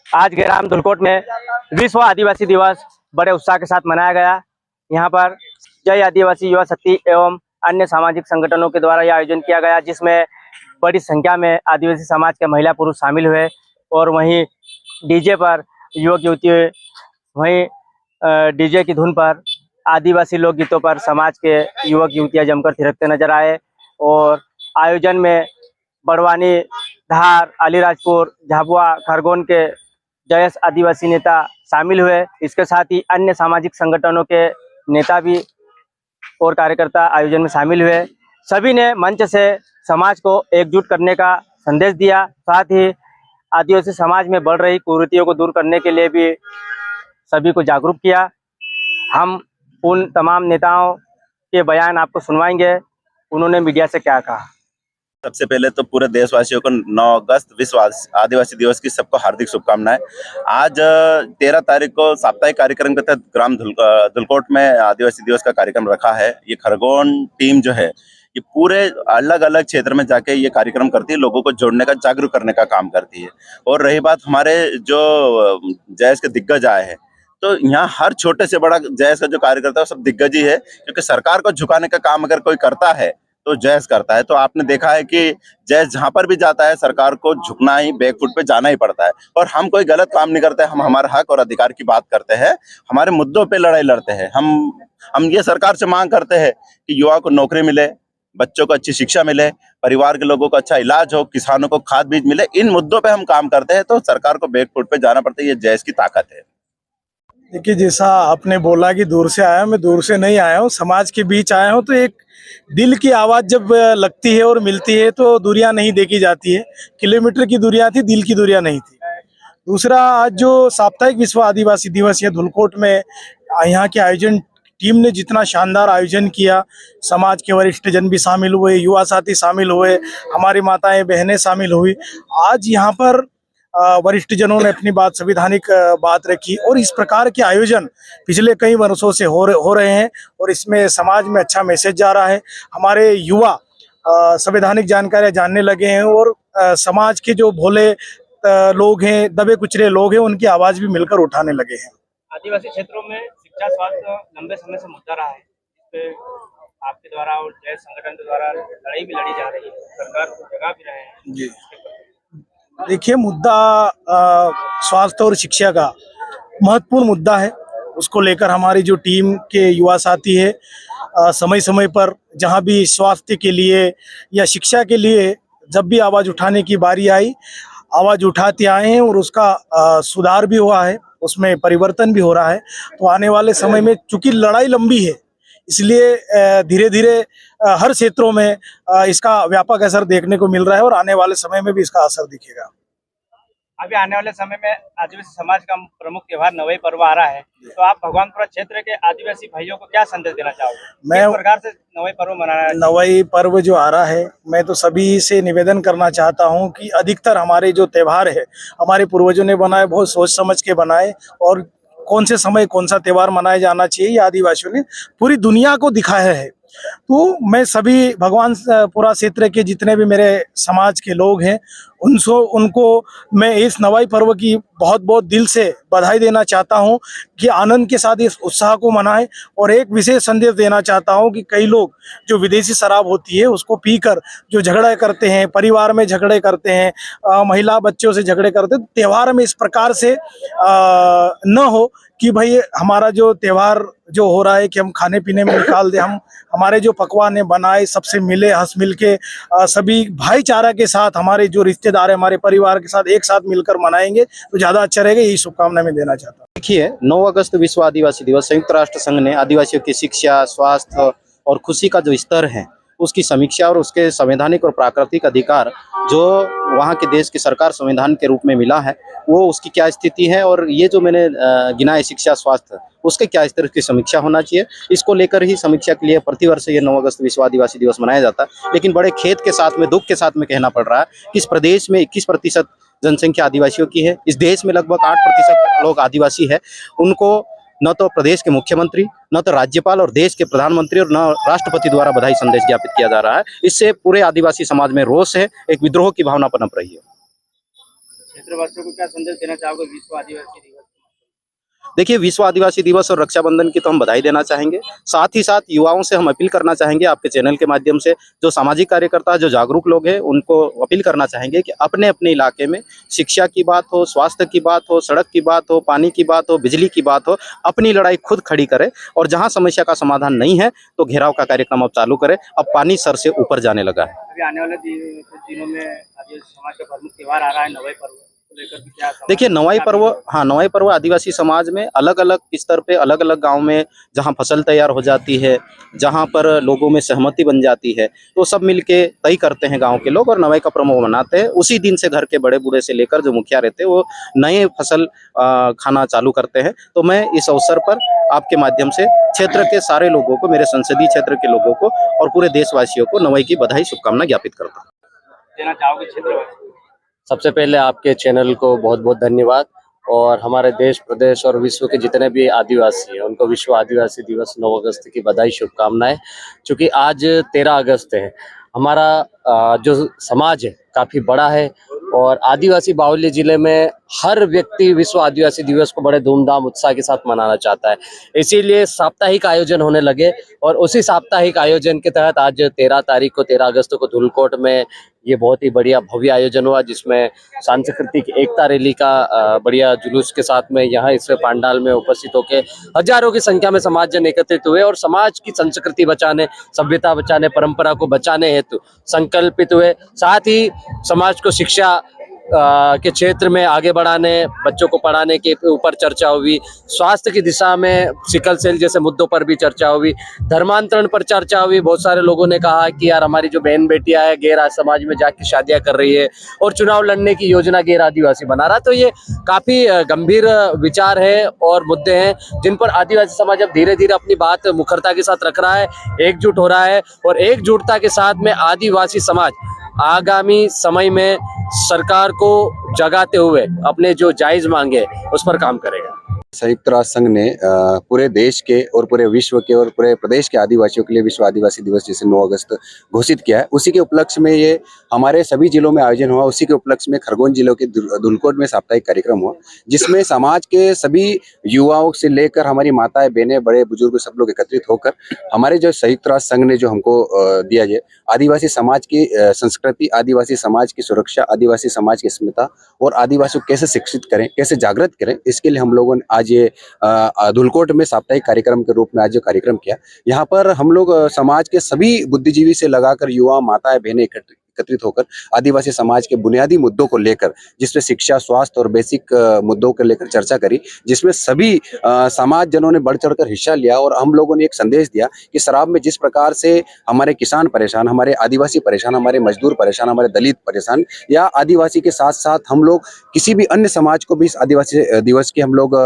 आज ग्राम धुलकोट में विश्व आदिवासी दिवस बड़े उत्साह के साथ मनाया गया। यहाँ पर जय आदिवासी युवा शक्ति एवं अन्य सामाजिक संगठनों के द्वारा यह आयोजन किया गया, जिसमें बड़ी संख्या में आदिवासी समाज के महिला पुरुष शामिल हुए और वहीं डीजे पर युवक युवती, वहीं डीजे की धुन पर आदिवासी लोकगीतों पर समाज के युवक युवतियां जमकर थिरकते नजर आए। और आयोजन में बड़वानी, धार, अलीराजपुर, झाबुआ, खरगोन के जयस आदिवासी नेता शामिल हुए। इसके साथ ही अन्य सामाजिक संगठनों के नेता भी और कार्यकर्ता आयोजन में शामिल हुए। सभी ने मंच से समाज को एकजुट करने का संदेश दिया। साथ ही आदिवासी समाज में बढ़ रही कुरीतियों को दूर करने के लिए भी सभी को जागरूक किया। हम उन तमाम नेताओं के बयान आपको सुनवाएंगे, उन्होंने मीडिया से क्या कहा। सबसे पहले तो पूरे देशवासियों को 9 अगस्त विश्व आदिवासी दिवस की सबको हार्दिक शुभकामनाएं। आज 13 तारीख को साप्ताहिक कार्यक्रम के तहत ग्राम धुलकोट में आदिवासी दिवस का कार्यक्रम रखा है। ये खरगोन टीम जो है ये पूरे अलग अलग क्षेत्र में जाके ये कार्यक्रम करती है, लोगों को जोड़ने का, जागरूक करने का काम करती है। और रही बात हमारे जो जयस के दिग्गज आए हैं, तो यहाँ हर छोटे से बड़ा जयस का जो कार्यकर्ता है सब दिग्गज ही है, क्योंकि सरकार को झुकाने का काम अगर कोई करता है तो जयस करता है। तो आपने देखा है कि जयस जहां पर भी जाता है सरकार को झुकना ही, बैकफुट पे जाना ही पड़ता है। और हम कोई गलत काम नहीं करते, हम हमारे हक और अधिकार की बात करते हैं, हमारे मुद्दों पे लड़ाई लड़ते हैं। हम ये सरकार से मांग करते हैं कि युवा को नौकरी मिले, बच्चों को अच्छी शिक्षा मिले, परिवार के लोगों को अच्छा इलाज हो, किसानों को खाद बीज मिले। इन मुद्दों पे हम काम करते हैं, तो सरकार को बैकफुट पे जाना पड़ता है। ये जयस की ताकत है। देखिए, जैसा आपने बोला कि दूर से आया, मैं दूर से नहीं आया हूँ, समाज के बीच आया हूँ। तो एक दिल की आवाज़ जब लगती है और मिलती है तो दूरियां नहीं देखी जाती है। किलोमीटर की दूरियां थी, दिल की दूरियां नहीं थी। दूसरा, आज जो साप्ताहिक विश्व आदिवासी दिवस है धुलकोट में, यहाँ के आयोजन टीम ने जितना शानदार आयोजन किया, समाज के वरिष्ठ जन भी शामिल हुए, युवा साथी शामिल हुए, हमारी माताएं बहनें शामिल हुई। आज यहाँ पर वरिष्ठ जनों ने अपनी बात, संवैधानिक बात रखी। और इस प्रकार के आयोजन पिछले कई वर्षों से हो रहे हैं और इसमें समाज में अच्छा मैसेज जा रहा है। हमारे युवा संवैधानिक जानकारियां जानने लगे हैं और समाज के जो भोले लोग हैं, दबे कुचले लोग हैं, उनकी आवाज भी मिलकर उठाने लगे हैं। आदिवासी क्षेत्रों में शिक्षा स्वास्थ्य लंबे समय से मुद्दा रहा है, इस पे आपके द्वारा और जय संगठन के द्वारा लड़ाई भी लड़ी जा रही है, सरकार को जगा भी रहे हैं जी। देखिए, मुद्दा स्वास्थ्य और शिक्षा का महत्वपूर्ण मुद्दा है। उसको लेकर हमारी जो टीम के युवा साथी है, समय समय पर जहां भी स्वास्थ्य के लिए या शिक्षा के लिए जब भी आवाज़ उठाने की बारी आई, आवाज़ उठाते आए हैं और उसका सुधार भी हुआ है, उसमें परिवर्तन भी हो रहा है। तो आने वाले समय में, चूंकि लड़ाई लंबी है, इसलिए धीरे धीरे हर क्षेत्रों में इसका व्यापक असर देखने को मिल रहा है और आने वाले समय में भी इसका असर दिखेगा। अभी आने वाले समय में आदिवासी समाज का प्रमुख त्योहार नवई पर्व आ रहा है, तो आप भगवानपुरा क्षेत्र के आदिवासी भाइयों को क्या संदेश देना चाहोगे? मैं प्रकार से नवई पर्व मनाना है? नवई पर्व जो आ रहा है, मैं तो सभी से निवेदन करना चाहता हूं कि अधिकतर हमारे जो त्योहार है, हमारे पूर्वजों ने बनाए, बहुत सोच समझ के बनाए, और कौन से समय कौन सा त्योहार मनाया जाना चाहिए, ये आदिवासियों ने पूरी दुनिया को दिखाया है। तो मैं सभी भगवानपुरा क्षेत्र के जितने भी मेरे समाज के लोग हैं, उनको मैं इस नवाई पर्व की बहुत बहुत दिल से बधाई देना चाहता हूं कि आनंद के साथ इस उत्साह को मनाएं। और एक विशेष संदेश देना चाहता हूं कि कई लोग जो विदेशी शराब होती है उसको पीकर जो झगड़े करते हैं, परिवार में झगड़े करते हैं, महिला बच्चों से झगड़े करते हैं, त्योहार में इस प्रकार से न हो कि भाई हमारा जो त्योहार जो हो रहा है कि हम खाने पीने में निकाल दें। हम हमारे जो पकवान बनाए, सबसे मिले, हंस मिल के सभी भाईचारा के साथ, हमारे जो रिश्तेदार है, हमारे परिवार के साथ एक साथ मिलकर मनाएंगे तो ज़्यादा अच्छा रहेगा। यही शुभकामना मैं देना चाहता हूँ। देखिए, 9 अगस्त विश्व आदिवासी दिवस संयुक्त राष्ट्र संघ ने आदिवासियों की शिक्षा, स्वास्थ्य और खुशी का जो स्तर है उसकी समीक्षा और उसके संवैधानिक और प्राकृतिक अधिकार जो वहाँ के देश की सरकार संविधान के रूप में मिला है, वो उसकी क्या स्थिति है, और ये जो मैंने गिना है शिक्षा, स्वास्थ्य, उसके क्या स्तर की समीक्षा होना चाहिए, इसको लेकर ही समीक्षा के लिए प्रतिवर्ष ये 9 अगस्त विश्व आदिवासी दिवस मनाया जाता है। लेकिन बड़े खेद के साथ में, दुख के साथ में कहना पड़ रहा है कि इस प्रदेश में 21% जनसंख्या आदिवासियों की है। इस देश में लगभग 8% लोग आदिवासी है। उनको न तो प्रदेश के मुख्यमंत्री, न तो राज्यपाल और देश के प्रधानमंत्री और न राष्ट्रपति द्वारा बधाई संदेश ज्ञापित किया जा रहा है। इससे पूरे आदिवासी समाज में रोष है, एक विद्रोह की भावना पनप रही है। क्षेत्रवासियों को क्या संदेश देना चाहोगे विश्व आदिवासी दिवस? देखिए, विश्व आदिवासी दिवस और रक्षाबंधन की तो हम बधाई देना चाहेंगे। साथ ही साथ युवाओं से हम अपील करना चाहेंगे, आपके चैनल के माध्यम से जो सामाजिक कार्यकर्ता, जो जागरूक लोग हैं, उनको अपील करना चाहेंगे कि अपने अपने इलाके में शिक्षा की बात हो, स्वास्थ्य की बात हो, सड़क की बात हो, पानी की बात हो, बिजली की बात हो, अपनी लड़ाई खुद खड़ी करें। और जहाँ समस्या का समाधान नहीं है तो घेराव का कार्यक्रम अब चालू करें। अब पानी सर से ऊपर जाने लगा है। अभी आने वाले दिनों में आदिवासी समाज का प्रमुख त्योहार आ रहा है नवाई पर्व, लेकर के क्या? देखिए, नवाई पर्व आदिवासी समाज में अलग अलग स्तर पे, अलग अलग गांव में जहां फसल तैयार हो जाती है, जहां पर लोगों में सहमति बन जाती है, तो सब मिलके तय करते हैं गांव के लोग और नवाई का पर्व मनाते हैं। उसी दिन से घर के बड़े बूढ़े से लेकर जो मुखिया रहते हैं वो नए फसल खाना चालू करते हैं। तो मैं इस अवसर पर आपके माध्यम से क्षेत्र के सारे लोगों को, मेरे संसदीय क्षेत्र के लोगों को और पूरे देशवासियों को नवाई की बधाई, शुभकामना ज्ञापित करता हूँ। देना चाहोगे क्षेत्रवासी? सबसे पहले आपके चैनल को बहुत बहुत धन्यवाद और हमारे देश, प्रदेश और विश्व के जितने भी आदिवासी हैं उनको विश्व आदिवासी दिवस 9 अगस्त की बधाई, शुभकामनाएं। क्योंकि आज 13 अगस्त है, हमारा जो समाज है काफ़ी बड़ा है और आदिवासी बाहुल्य जिले में हर व्यक्ति विश्व आदिवासी दिवस को बड़े धूमधाम उत्साह के साथ मनाना चाहता है। इसीलिए साप्ताहिक आयोजन होने लगे और उसी साप्ताहिक आयोजन के तहत आज 13 अगस्त को धुलकोट में ये बहुत ही बढ़िया भव्य आयोजन हुआ, जिसमें सांस्कृतिक एकता रैली का बढ़िया जुलूस के साथ में यहाँ इस पांडाल में उपस्थित होकर हजारों की संख्या में समाजजन एकत्रित हुए और समाज की संस्कृति बचाने, सभ्यता बचाने, परंपरा को बचाने हेतु संकल्पित हुए। साथ ही समाज को शिक्षा के क्षेत्र में आगे बढ़ाने, बच्चों को पढ़ाने के ऊपर चर्चा हुई, स्वास्थ्य की दिशा में सिकल सेल जैसे मुद्दों पर भी चर्चा हुई, धर्मांतरण पर चर्चा हुई। बहुत सारे लोगों ने कहा कि यार हमारी जो बहन बेटियां है गैर समाज में जाके शादियां कर रही है और चुनाव लड़ने की योजना गैर आदिवासी बना रहा। तो ये काफी गंभीर विचार है और मुद्दे हैं जिन पर आदिवासी समाज अब धीरे धीरे अपनी बात मुखरता के साथ रख रहा है, एकजुट हो रहा है और एकजुटता के साथ में आदिवासी समाज आगामी समय में सरकार को जगाते हुए अपने जो जायज मांगे उस पर काम करेगा। संयुक्त राष्ट्र संघ ने पूरे देश के और पूरे विश्व के और पूरे प्रदेश के आदिवासियों के लिए विश्व आदिवासी दिवस जैसे 9 अगस्त घोषित किया है। उसी के उपलक्ष्य में ये हमारे सभी जिलों में आयोजन हुआ। उसी के उपलक्ष्य में खरगोन जिलों के धुलकोट में साप्ताहिक कार्यक्रम हुआ, जिसमें समाज के सभी युवाओं से लेकर हमारी माताएं, बहनें, बड़े बुजुर्ग सब लोग एकत्रित होकर हमारे जो संयुक्त राष्ट्र संघ ने जो हमको दिया है आदिवासी समाज की संस्कृति, आदिवासी समाज की सुरक्षा, आदिवासी समाज की अस्मिता और आदिवासियों को कैसे शिक्षित करें, कैसे जागृत करें, इसके लिए हम लोगों ने आज ये धुलकोट में साप्ताहिक कार्यक्रम के रूप में आज जो कार्यक्रम किया। यहाँ पर हम लोग समाज के सभी बुद्धिजीवी से लगाकर युवा, माताएं, बहनें एकत्रित होकर आदिवासी समाज के बुनियादी मुद्दों को लेकर, जिसमें शिक्षा, स्वास्थ्य और बेसिक मुद्दों को लेकर चर्चा करी, जिसमें सभी समाज जनों ने बढ़ चढ़कर हिस्सा लिया। और हम लोगों ने एक संदेश दिया कि शराब में जिस प्रकार से हमारे किसान परेशान, हमारे आदिवासी परेशान, हमारे मजदूर परेशान, हमारे दलित परेशान, या आदिवासी के साथ साथ हम लोग किसी भी अन्य समाज को भी इस आदिवासी दिवस के हम लोग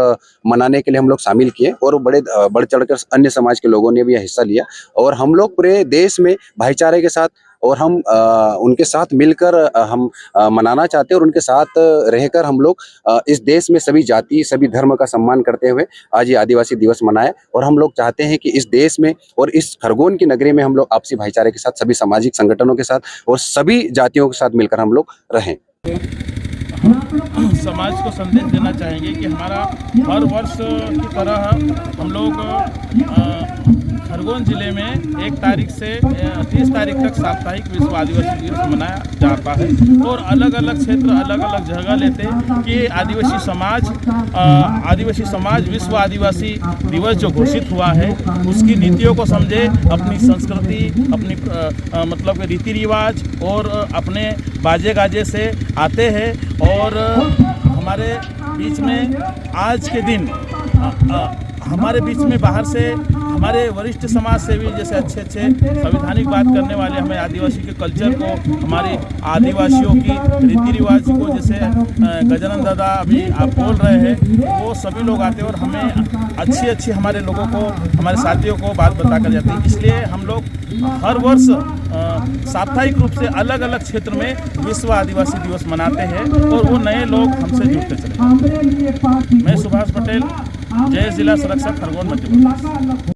मनाने के लिए हम लोग शामिल किए और बड़े बढ़ चढ़कर अन्य समाज के लोगों ने भी हिस्सा लिया। और हम लोग पूरे देश में भाईचारे के साथ और हम उनके साथ मिलकर हम मनाना चाहते हैं और उनके साथ रहकर हम लोग इस देश में सभी जाति, सभी धर्म का सम्मान करते हुए आज ये आदिवासी दिवस मनाए। और हम लोग चाहते हैं कि इस देश में और इस खरगोन की नगरी में हम लोग आपसी भाईचारे के साथ, सभी सामाजिक संगठनों के साथ और सभी जातियों के साथ मिलकर हम लोग रहें। समाज को संदेश देना चाहेंगे कि हमारा हर वर्ष की तरह हम लोग खरगोन जिले में 1 तारीख से 30 तारीख तक साप्ताहिक विश्व आदिवासी दिवस मनाया जाता है। और अलग अलग क्षेत्र अलग अलग जगह लेते हैं कि आदिवासी समाज विश्व आदिवासी दिवस जो घोषित हुआ है उसकी नीतियों को समझे, अपनी संस्कृति, अपनी मतलब रीति रिवाज और अपने बाजे गाजे से आते हैं। और हमारे बीच में आज के दिन हमारे बीच में बाहर से हमारे वरिष्ठ समाज सेवी जैसे अच्छे संवैधानिक बात करने वाले, हमें आदिवासी के कल्चर को, हमारी आदिवासियों की रीति रिवाज को, जैसे गजानन दादा अभी आप बोल रहे हैं, वो सभी लोग आते हैं और हमें अच्छी हमारे लोगों को, हमारे साथियों को बात बता कर जाते हैं। इसलिए हम लोग हर वर्ष साप्ताहिक रूप से अलग अलग क्षेत्र में विश्व आदिवासी दिवस मनाते हैं और वो नए लोग हमसे जुड़ते चले। मैं सुभाष पटेल, जय जिला संरक्षक, खरगोन, मध्य प्रदेश।